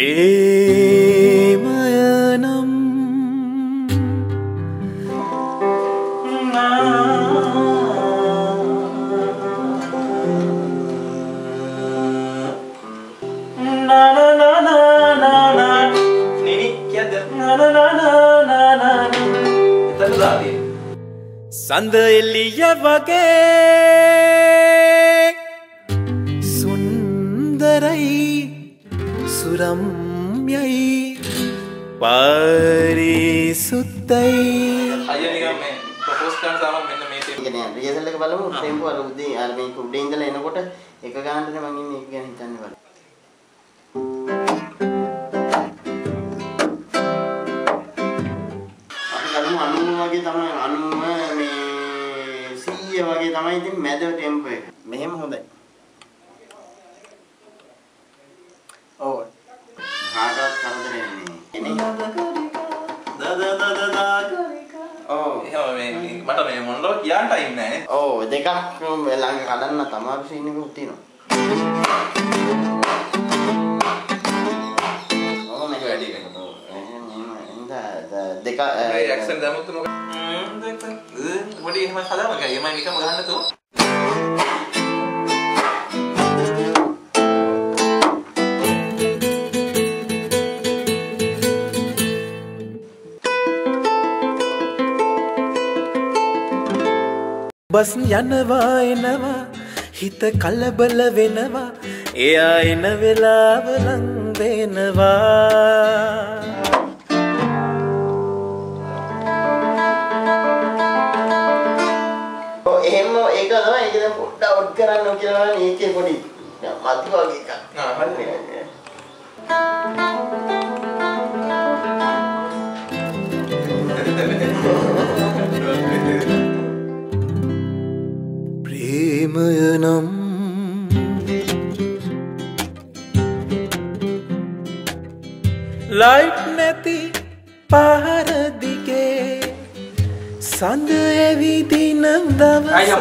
ප්‍රේමයනම් සඳ එළිය වගේ සුන්දරයි සුරම්යයි පරිසුත්තයි අයියා නිකන් මේ ප්‍රොපෝස් කරන සාම මෙන්න මේ තේ කියන්නේ රියසල් එක බලමු ටෙම්පෝ අර උදේ අර මේ උඩේ ඉඳලා එනකොට එක ගානටනේ මම ඉන්නේ ඒක ගැන හිතන්නේ බලන්න. වගේ තමයි 90 මේ 100 වගේ තමයි ඉතින් මැද ටෙම්පෝ එක. මෙහෙම හොඳයි. ඔව්. කාටවත් කරදරේ නෑ. ඔව්. එහෙම මේ මට මේ මොනරෝ කියන්න ටයිම් නෑ නේ. ඔව් දෙකක් ළඟ කඩන්න තමයි සීන් එකක් තියෙනවා. ඔව් මේක වැඩි එකක්. දෙක රියැක්ෂන් දැම්මොත් මොකද පොඩි එහෙම හදාම ගියා එමයි නිකම්ම ගන්න තෝ බස් යනවා එනවා හිත කලබල වෙනවා එයා එන වෙලාව ලං වෙනවා එහෙම ඒක තමයි ඒක දැන් පොඩ්ඩක් අවුට් කරන්න කියලා බලන්න ඒකේ පොඩි මති වගේ එකක්. ප්‍රේමයනම් ලයිට් නැති පහර දිගේ සඳ ඇවිදින දවස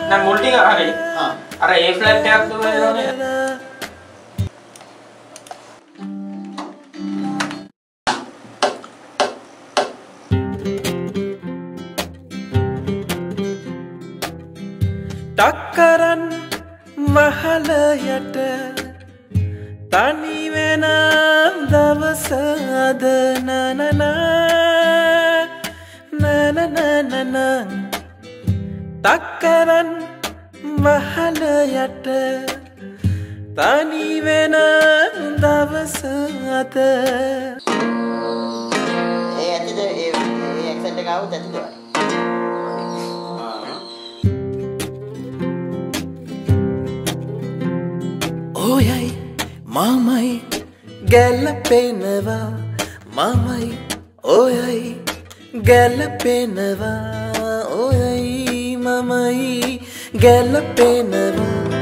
නම් මුල් ටික හරි. අර A ෆ්ලැට් එකක් දුවනනේ. ටක්කරන් මහල යට තනි වෙන දවස අද නනනා තක්කරන් මහල යට තනි වෙන දවස අද ඇත්තද ඒ ඇක්සන්ට් එක ආවොත් ඇත්තද? ඔයයි මමයි ගැලපෙනවා මමයි ඔයයි ගැලපෙනවා ඔයයි මමයි ගැලපෙනවා